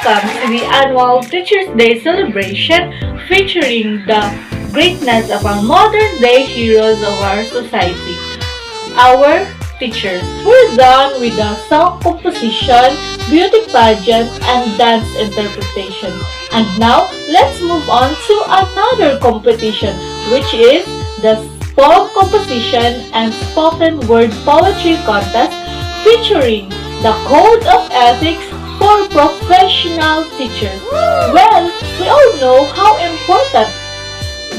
welcome to the annual Teachers' Day celebration featuring the greatness of our modern day heroes of our society, our teachers. We're done with the song composition, beauty pageant, and dance interpretation. And now, let's move on to another competition, which is the poem composition and spoken word poetry contest featuring the Code of Ethics for Professional Teachers. Well, we all know how important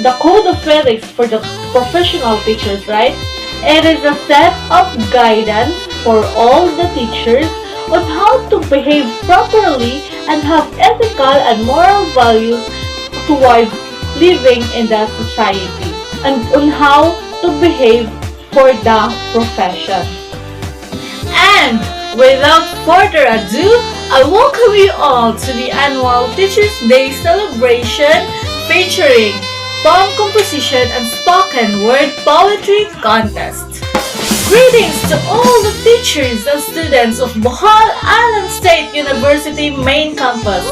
the Code of Ethics for the professional teachers, right? It is a set of guidance for all the teachers on how to behave properly and have ethical and moral values towards living in the society and on how to behave for the profession. And without further ado, I welcome you all to the annual Teachers' Day celebration featuring poem composition and spoken word poetry contest. Greetings to all the teachers and students of Bohol Island State University main campus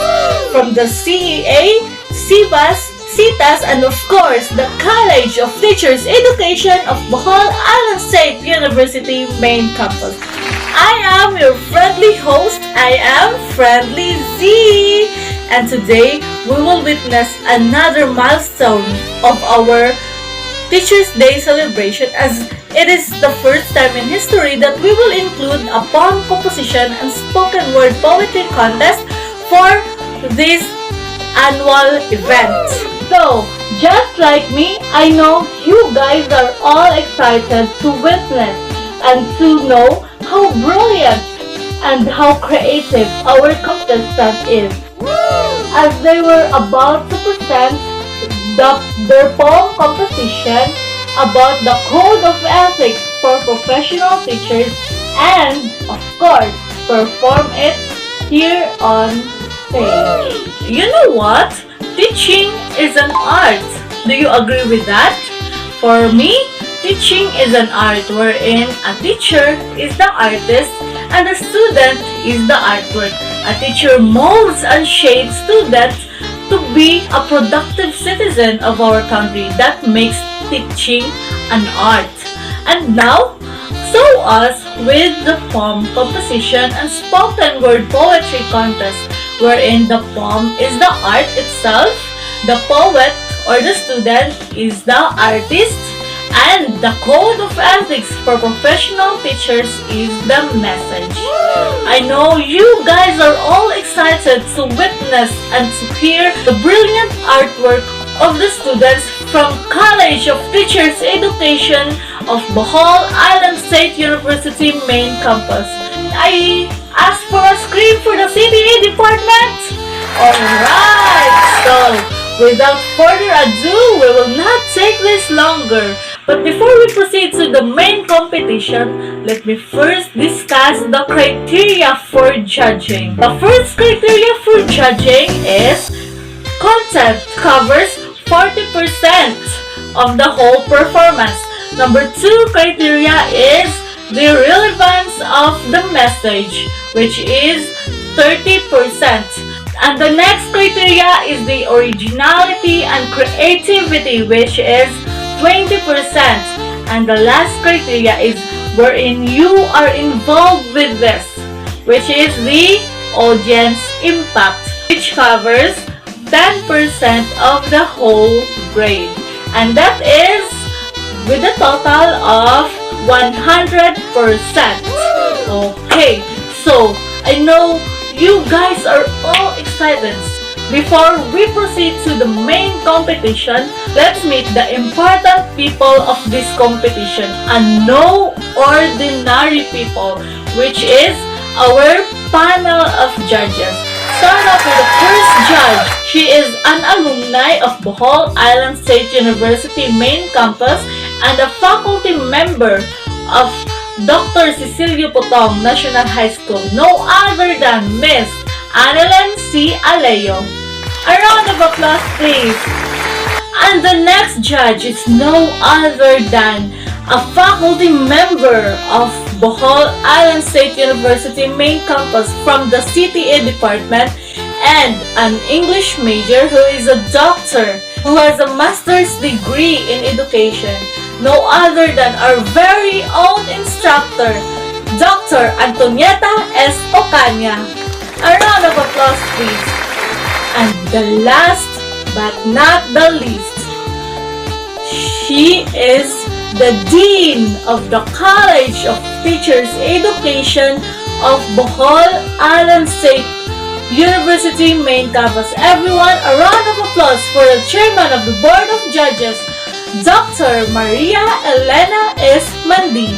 from the CEA, CBAS, CITAS, and of course the College of Teachers Education of Bohol Island State University main campus. I am your friendly host, I am Friendly Z, and today we will witness another milestone of our Teachers' Day celebration, as it is the first time in history that we will include a poem composition and spoken word poetry contest for this annual event. So, just like me, I know you guys are all excited to witness and to know how brilliant and how creative our contestant is, as they were about to present their poem composition about the Code of Ethics for Professional Teachers and, of course, perform it here on stage. You know what? Teaching is an art. Do you agree with that? For me, teaching is an art wherein a teacher is the artist and a student is the artwork. A teacher molds and shapes students to be a productive citizen of our country. That makes teaching an art. And now, so us with the poem composition and spoken word poetry contest, wherein the poem is the art itself, the poet or the student is the artist, and the Code of Ethics for Professional Teachers is the message. I know you guys are all excited to witness and to hear the brilliant artwork of the students from College of Teachers Education of Bohol Island State University main campus. I asked for a screen for the CTA department. Alright, so without further ado, we will not take this longer. But before we proceed to the main competition, let me first discuss the criteria for judging. The first criteria for judging is content covers 40% of the whole performance. Number 2 criteria is the relevance of the message, which is 30%. And the next criteria is the originality and creativity, which is 20%. And the last criteria is wherein you are involved with this, which is the audience impact, which covers 10% of the whole grade. And that is with a total of 100%. Okay, so I know you guys are all excited. Before we proceed to the main competition, let's meet the important people of this competition, and no ordinary people, which is our panel of judges. Start off with the first judge. She is an alumni of Bohol Island State University main campus and a faculty member of Dr. Cecilio Potong National High School, no other than Miss Annalyn C. Aleo. A round of applause, please. And the next judge is no other than a faculty member of Bohol Island State University main campus from the CTA department. and an English major who is a doctor, who has a master's degree in education, no other than our very own instructor, Dr. Antonieta S. Ocaña. A round of applause, please. And the last but not the least, she is the Dean of the College of Teachers Education of Bohol Island State University Main Campus. Everyone, a round of applause for the Chairman of the Board of Judges, Dr. Maria Elena S. Mandin.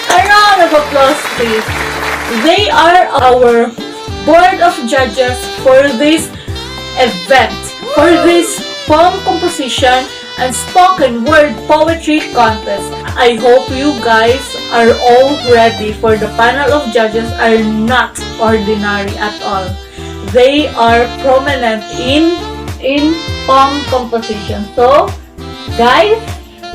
A round of applause, please. They are our Board of Judges for this event, for this poem composition and spoken word poetry contest. I hope you guys are all ready, for the panel of judges are not ordinary at all. They are prominent in poem composition. So, guys,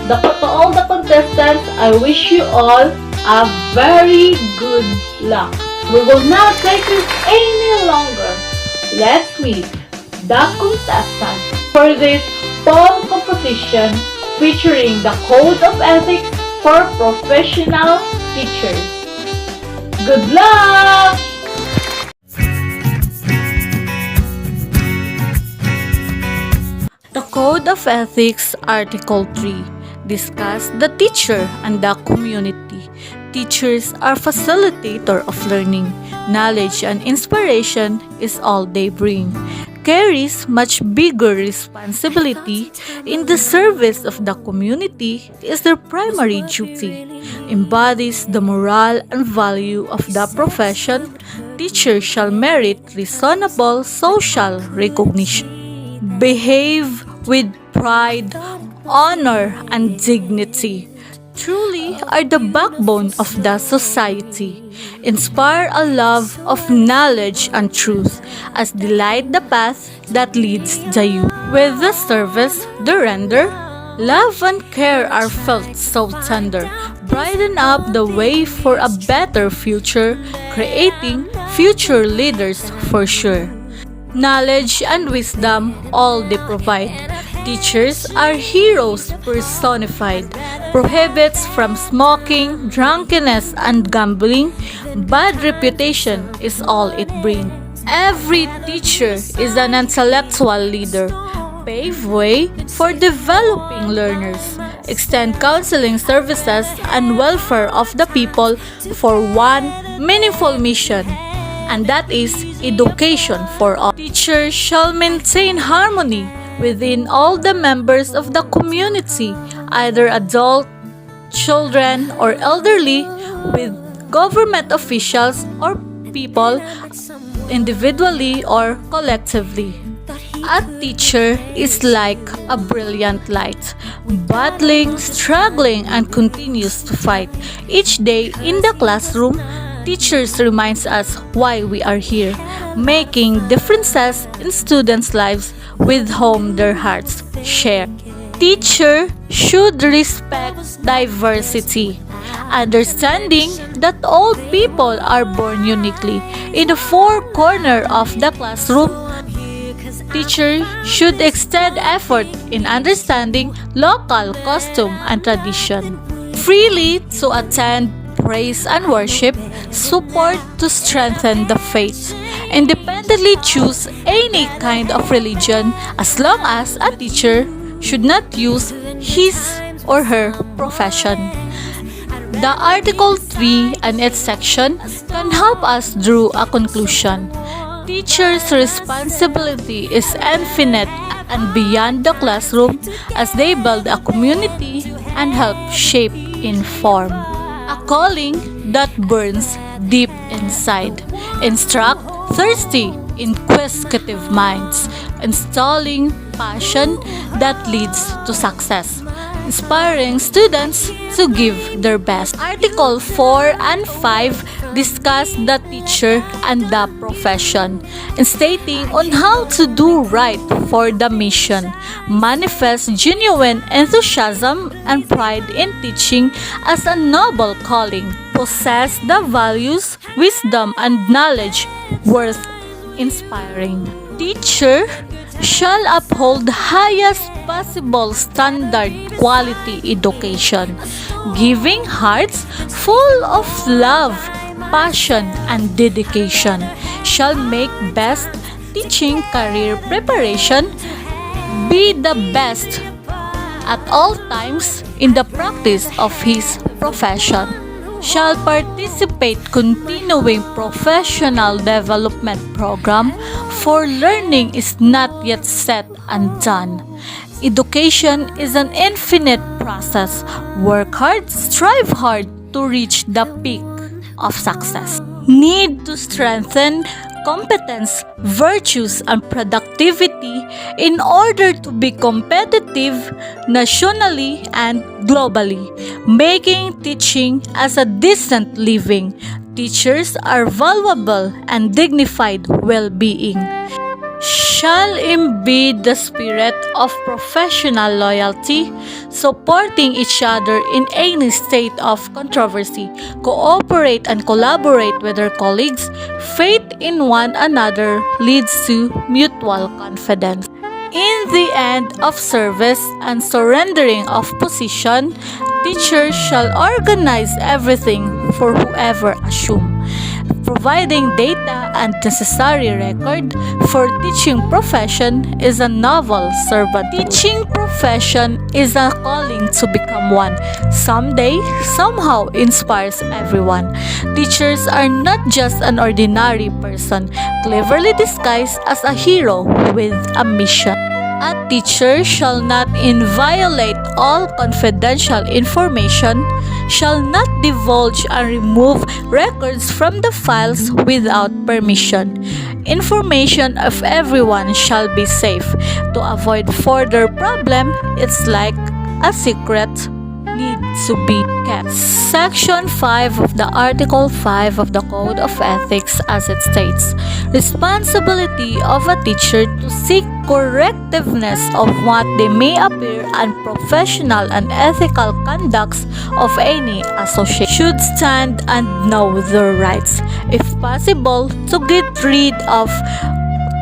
to all the contestants, I wish you all a very good luck. We will not take this any longer. Let's meet the contestants for this poem composition featuring the Code of Ethics for Professional Teachers. Good luck! The Code of Ethics, Article 3, discuss the teacher and the community. Teachers are facilitator of learning. Knowledge and inspiration is all they bring. Carries much bigger responsibility in the service of the community is their primary duty. Embodies the moral and value of the profession. Teachers shall merit reasonable social recognition. Behave with pride, honor, and dignity. Truly are the backbone of the society. Inspire a love of knowledge and truth, as they light the path that leads the youth. With the service they render, love and care are felt so tender. Brighten up the way for a better future, creating future leaders for sure. Knowledge and wisdom all they provide. Teachers are heroes personified. Prohibits from smoking, drunkenness, and gambling. Bad reputation is all it brings. Every teacher is an intellectual leader. Pave way for developing learners. Extend counseling services and welfare of the people for one meaningful mission, and that is education for all. Teachers shall maintain harmony within all the members of the community, either adult, children, or elderly, with government officials or people, individually or collectively. A teacher is like a brilliant light, battling, struggling, and continues to fight. Each day in the classroom, teachers reminds us why we are here, making differences in students' lives with whom their hearts share. Teacher should respect diversity, understanding that all people are born uniquely. In the four corners of the classroom, teacher should extend effort in understanding local custom and tradition. Freely to attend praise and worship, support to strengthen the faith. Independently choose any kind of religion as long as a teacher should not use his or her profession. The Article 3 and its section can help us draw a conclusion. Teachers' responsibility is infinite and beyond the classroom as they build a community and help shape, inform. A calling that burns deep inside. Instruct thirsty, inquisitive minds, installing passion that leads to success, inspiring students to give their best. Article 4 and 5 discuss the teacher and the profession, and stating on how to do right for the mission, manifest genuine enthusiasm and pride in teaching as a noble calling, possess the values, wisdom, and knowledge worth inspiring. Teacher shall uphold highest possible standard quality education, giving hearts full of love, passion, and dedication, shall make best teaching career preparation, be the best at all times in the practice of his profession, shall participate continuing professional development program, for learning is not yet set and done. Education is an infinite process. Work hard, strive hard to reach the peak of success. Need to strengthen competence, virtues, and productivity in order to be competitive nationally and globally, making teaching as a decent living. Teachers are valuable and dignified well-being. Shall embed the spirit of professional loyalty, supporting each other in any state of controversy, cooperate and collaborate with their colleagues, faith in one another leads to mutual confidence. In the end of service and surrendering of position, teachers shall organize everything for whoever assume, providing data and necessary record for teaching profession is a novel servant. Teaching profession is a calling to become one. Someday, somehow inspires everyone. Teachers are not just an ordinary person, cleverly disguised as a hero with a mission. A teacher shall not inviolate all confidential information, shall not divulge and remove records from the files without permission. Information of everyone shall be safe. To avoid further problem, it's like a secret needs to be kept. Section 5 of the Article 5 of the Code of Ethics as it states, responsibility of a teacher to seek correctiveness of what they may appear unprofessional and ethical conducts of any association, should stand and know their rights, if possible, to get rid of,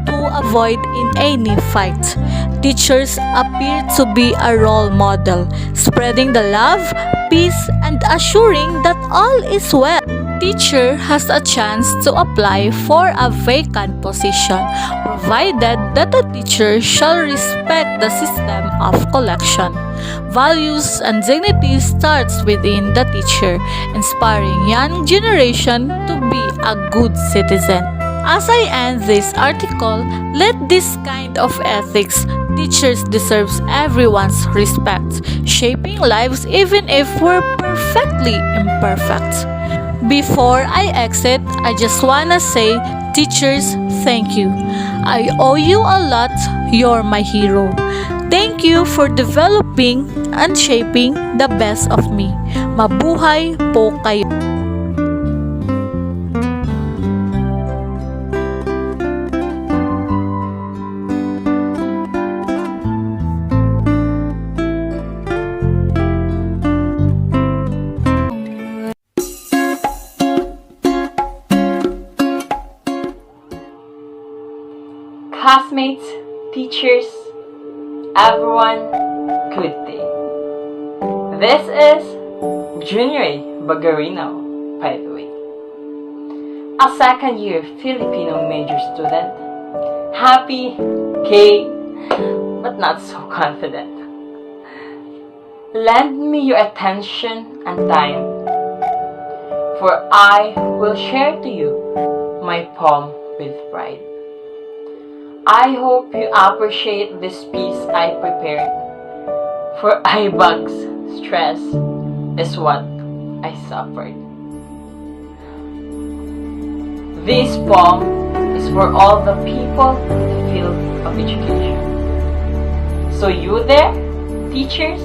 to avoid in any fight. Teachers appear to be a role model, spreading the love, peace, and assuring that all is well. Teacher has a chance to apply for a vacant position, provided that the teacher shall respect the system of collection. Values and dignity starts within the teacher, inspiring young generation to be a good citizen. As I end this article, let this kind of ethics teachers deserves everyone's respect, shaping lives even if we're perfectly imperfect. Before I exit, I just wanna say, teachers, thank you. I owe you a lot, you're my hero. Thank you for developing and shaping the best of me. Mabuhay po kayo. Classmates, teachers, everyone, good day. This is Junior Bagarino, by the way. A second year Filipino major student, happy, gay, but not so confident. Lend me your attention and time, for I will share to you my poem with pride. I hope you appreciate this piece I prepared, for eye bugs, stress is what I suffered. This poem is for all the people in the field of education. So you there, teachers,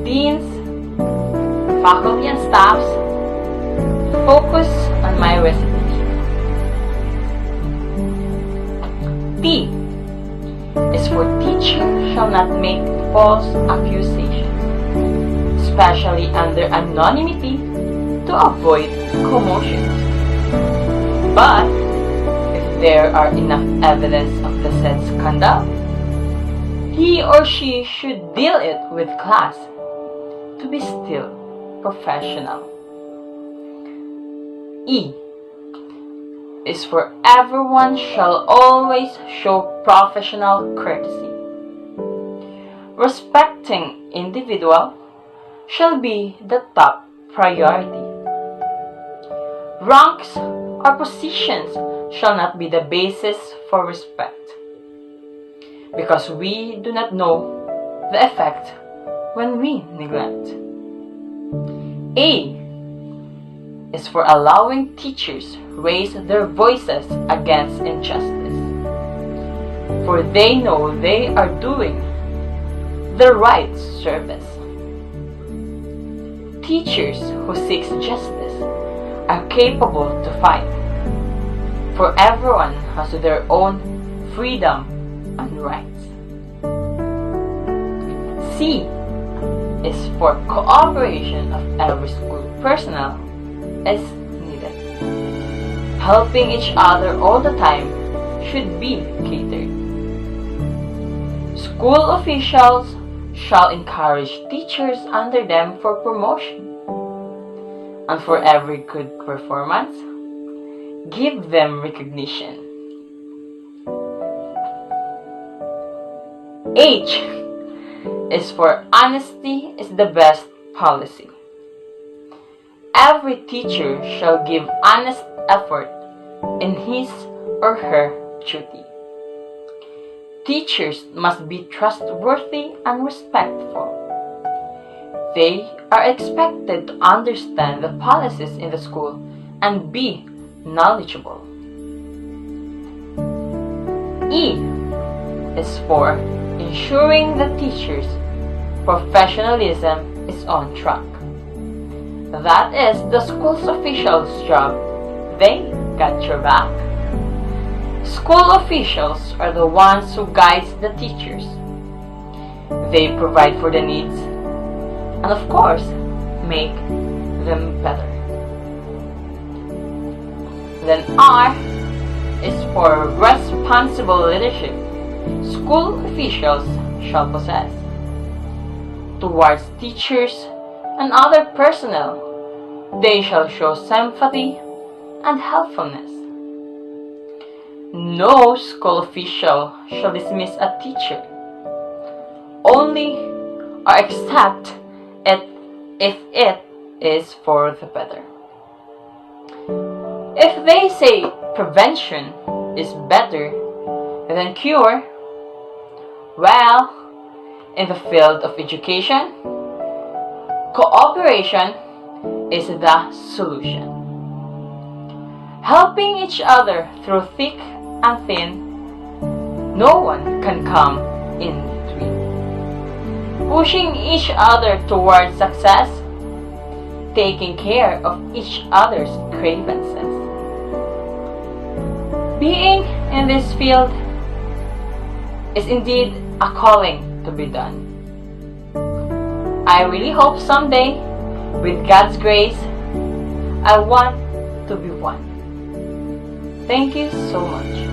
deans, faculty and staffs, focus on my recitation. T is for teacher shall not make false accusations, especially under anonymity to avoid commotions. But if there are enough evidence of the said scandal, he or she should deal it with class to be still professional. E is for everyone shall always show professional courtesy. Respecting individual shall be the top priority. Ranks or positions shall not be the basis for respect, because we do not know the effect when we neglect. A is for allowing teachers raise their voices against injustice, for they know they are doing the right service. Teachers who seek justice are capable to fight, for everyone has their own freedom and rights. C is for cooperation of every school personnel as needed. Helping each other all the time should be catered. School officials shall encourage teachers under them for promotion, and for every good performance, give them recognition. H is for honesty is the best policy. Every teacher shall give honest effort in his or her duty. Teachers must be trustworthy and respectful. They are expected to understand the policies in the school and be knowledgeable. E is for ensuring the teachers' professionalism is on track. That is the school's officials' job. They got your back. School officials are the ones who guide the teachers. They provide for the needs and of course make them better. Then R is for responsible leadership. School officials shall possess towards teachers and other personnel. They shall show sympathy and helpfulness. No school official shall dismiss a teacher, only or except if it is for the better. If they say prevention is better than cure, well, in the field of education, cooperation is the solution. Helping each other through thick and thin, no one can come in between. Pushing each other towards success, taking care of each other's grievances. Being in this field is indeed a calling to be done. I really hope someday, with God's grace, I want to be one. Thank you so much.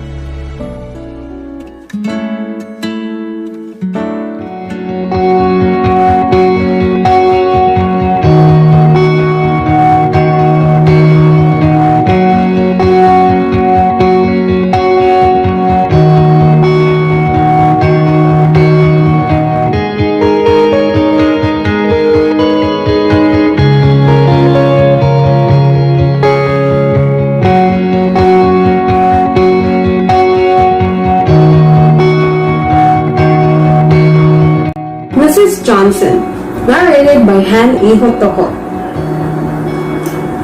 Mrs. Johnson, narrated by Han Iho Toho.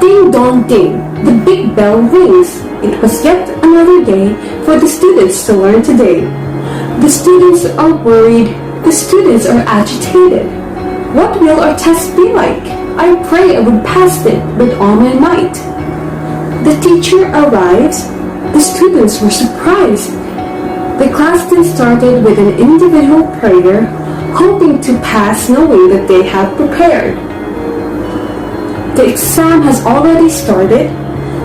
Ding dong ding, the big bell rings. It was yet another day for the students to learn today. The students are worried, the students are agitated. What will our test be like? I pray I would pass it with all my might. The teacher arrives, the students were surprised. The class then started with an individual prayer, hoping to pass knowing that they had prepared. The exam has already started.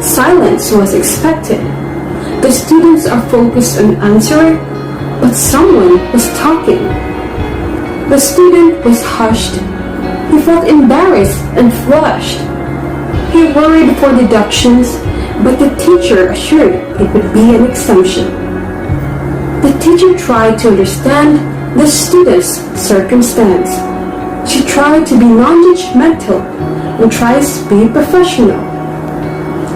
Silence was expected. The students are focused on answering, but someone was talking. The student was hushed. He felt embarrassed and flushed. He worried for deductions, but the teacher assured it would be an exemption. The teacher tried to understand the student's circumstance. She tried to be non-judgmental and tries to be professional.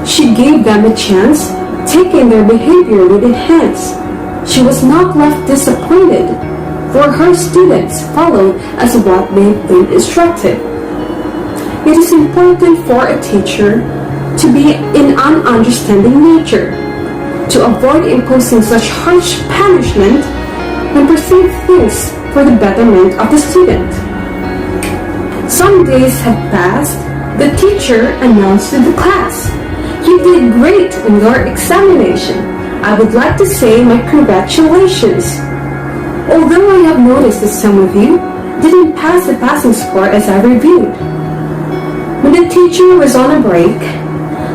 She gave them a chance, taking their behavior within hands. She was not left disappointed, for her students followed as what they've been instructed. It is important for a teacher to be in an understanding nature, to avoid imposing such harsh punishment and perceive things for the betterment of the student. Some days had passed. The teacher announced to the class, "You did great in your examination. I would like to say my congratulations. Although I have noticed that some of you didn't pass the passing score as I reviewed." When the teacher was on a break,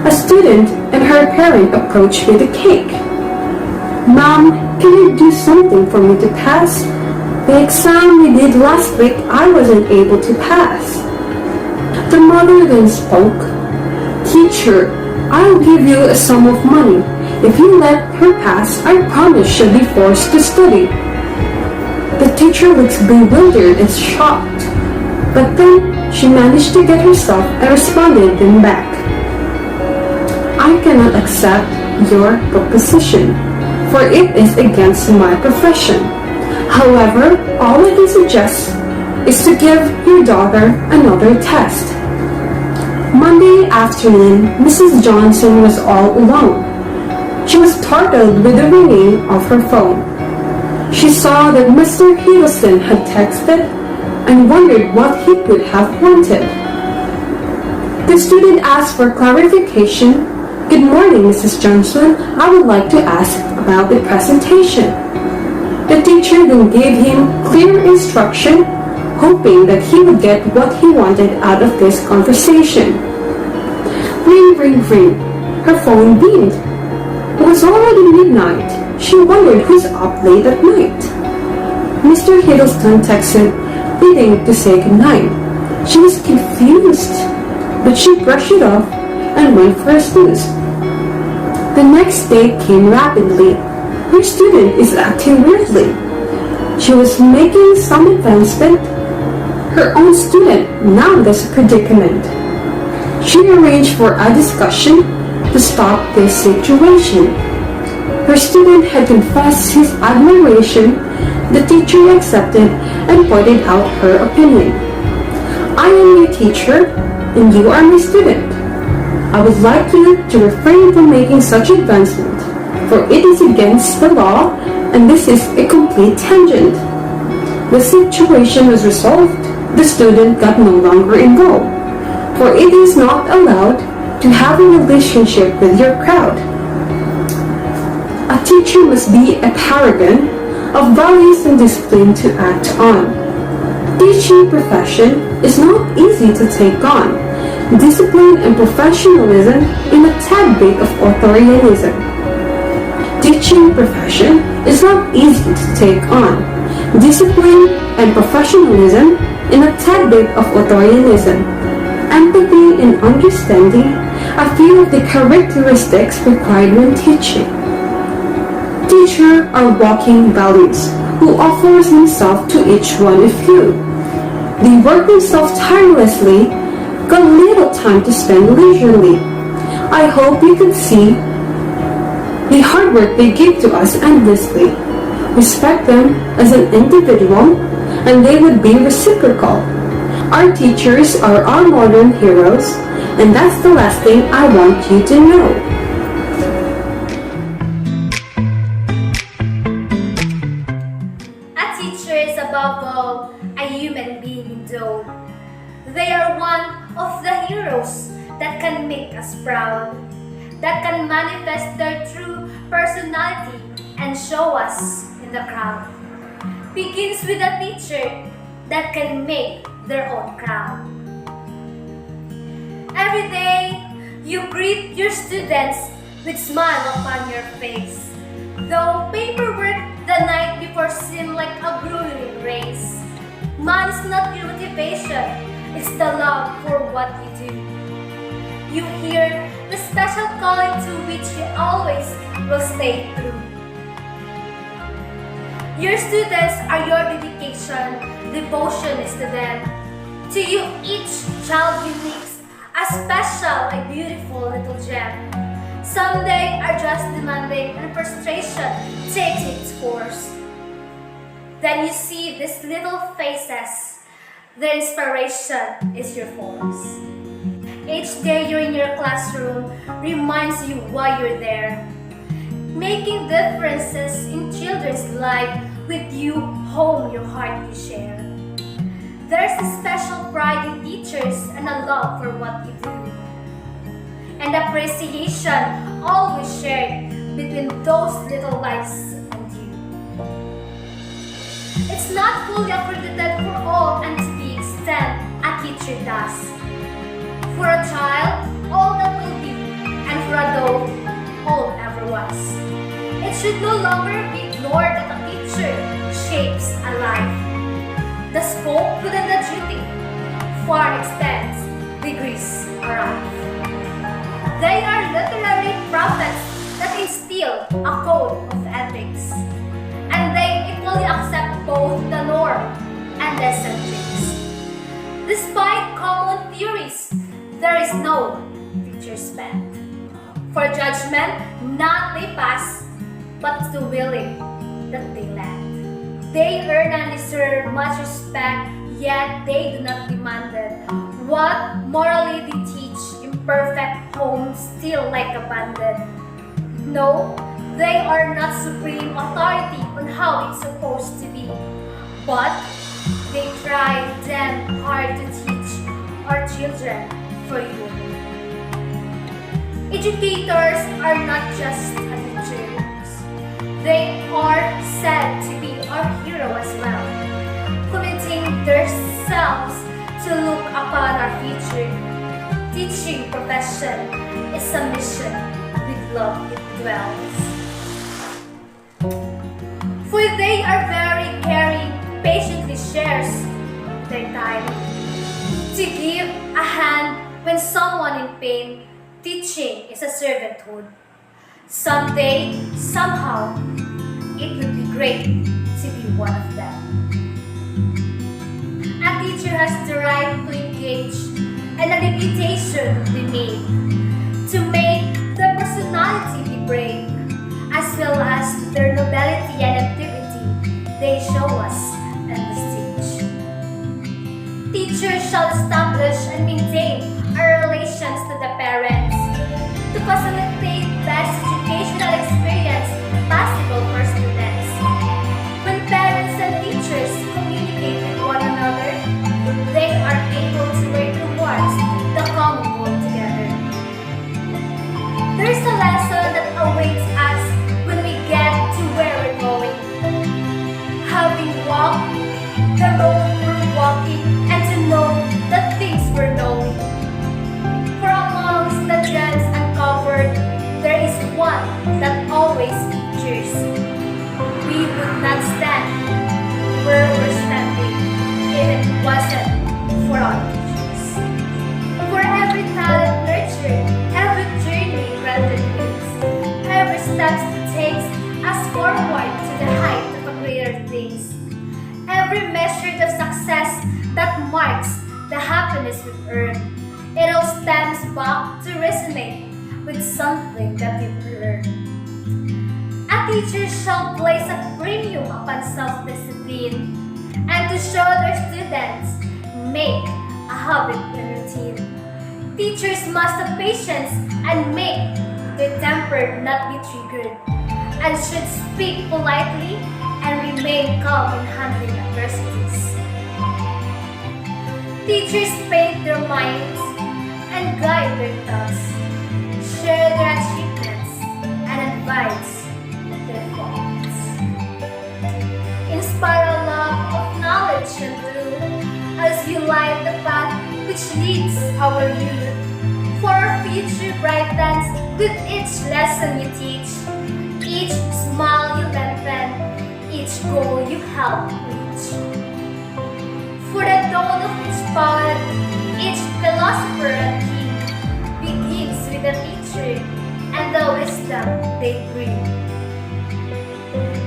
a student and her parent approached with a cake. "Mom, can you do something for me to pass? The exam we did last week, I wasn't able to pass." The mother then spoke. "Teacher, I'll give you a sum of money. If you let her pass, I promise she'll be forced to study." The teacher looks bewildered and shocked, but then she managed to get herself and responded then back. "I cannot accept your proposition, for it is against my profession. However, all I can suggest is to give your daughter another test." Monday afternoon, Mrs. Johnson was all alone. She was startled with the ringing of her phone. She saw that Mr. Hiddleston had texted and wondered what he could have wanted. The student asked for clarification. "Good morning, Mrs. Johnson. I would like to ask about the presentation." The teacher then gave him clear instruction, hoping that he would get what he wanted out of this conversation. Ring, ring, ring. Her phone beamed. It was already midnight. She wondered who's up late at night. Mr. Hiddleston texted, bidding to say goodnight. She was confused, but she brushed it off and went for a snooze. The next day came rapidly. Her student is acting weirdly. She was making some advancement. Her own student now has a predicament. She arranged for a discussion to stop this situation. Her student had confessed his admiration. The teacher accepted and pointed out her opinion. "I am your teacher and you are my student. I would like you to refrain from making such advancement, for it is against the law and this is a complete tangent." The situation was resolved. The student got no longer involved, for it is not allowed to have a relationship with your crowd. A teacher must be a paragon of values and discipline to act on. Teaching profession is not easy to take on. Discipline and professionalism in a tad bit of authoritarianism. Teaching profession is not easy to take on. Discipline and professionalism in a tad bit of authoritarianism. Empathy and understanding are few of the characteristics required when teaching. Teachers are walking values who offers himself to each one of you. They work themselves tirelessly, got little time to spend leisurely. I hope you can see the hard work they give to us endlessly. Respect them as an individual, and they would be reciprocal. Our teachers are our modern heroes, and that's the last thing I want you to know. A teacher is above all a human being though. They are one of the heroes that can make us proud, that can manifest their true personality and show us in the crowd. Begins with a teacher that can make their own crowd. Every day, you greet your students with smile upon your face. Though paperwork the night before seemed like a grueling race, money's not your motivation, it's the love for what you do. You hear the special calling to which you always will stay true. Your students are your dedication, devotion is to them. To you, each child unique, a special, a beautiful little gem. Someday are just demanding and frustration takes its course. Then you see these little faces, their inspiration is your force. Each day you're in your classroom reminds you why you're there. Making differences in children's life with you, home your heart you share. There's a special pride in teachers and a love for what you do. And appreciation always shared between those little lives and you. It's not fully accredited for all and to the extent a teacher does. For a child, all that will be, and for adult, all ever was. It should no longer be ignored that a teacher shapes a life. The scope within the duty far extends, degrees arrive. They are literary prophets that instill a code of ethics, and they equally accept both the norm and the eccentrics. Despite common theories, there is no teacher spent. For judgment, not they pass, but the willing that they lend. They earn and deserve much respect, yet they do not demand it. What morally they teach, imperfect homes still like abandoned. No, they are not supreme authority on how it's supposed to be, but they try damn hard to teach our children for you. Educators are not just teachers. They are said to be our hero as well, committing themselves to look upon our future. Teaching profession is a mission, with love it dwells. For they are very caring, patiently shares their time. To give a hand when someone in pain, teaching is a servanthood. Someday, somehow, it would be great to be one of them. A teacher has the right to engage, and a reputation to be made, to make their personality be brave, as well as their nobility and activity they show us on the stage. Teachers shall establish and maintain our relations to the parents, to facilitate best educational experience possible for students. When parents and teachers communicate with one another, they are able to work towards the common goal together. There is a lesson that awaits us when we get to where we're going. Having walked the road we're walking, and to know the things we're knowing. For amongst the gems uncovered, there is one that always features. We would not stand where we're standing if it wasn't for our teachers. For every talent nurtured, every journey granted wings, every step it takes us forward to the height of a greater things. Every measure of success that marks the happiness we've earned, it all stems back to resonate with something that we've learned. A teacher shall place a premium upon self-discipline, and to show their students, make a habit and routine. Teachers must have patience and make their temper not be triggered, and should speak politely and remain calm in handling adversities. Teachers paint their minds and guide their thoughts, share their achievements and advise their faults. Inspire a love of knowledge and truth as you light the path which leads our youth. For our future brightens with each lesson you teach, each smile you lengthen, each goal you help reach. For the dawn of each poet, each philosopher and king begins with a teacher and the wisdom they bring.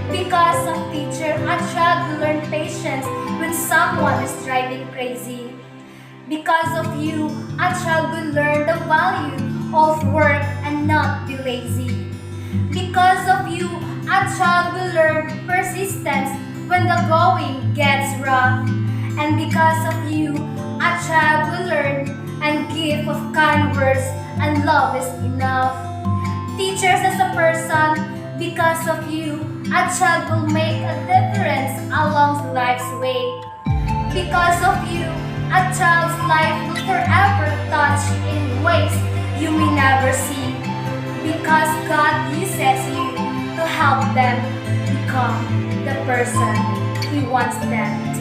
Because of teacher, a child will learn patience when someone is driving crazy. Because of you, a child will learn the value of work and not be lazy. Because of you, a child will learn persistence when the going gets rough. And because of you, a child will learn and give of kind words and love is enough. Teachers as a person, because of you, a child will make a difference along life's way. Because of you, a child's life will forever touch in ways you may never see. Because God uses you to help them become the person He wants them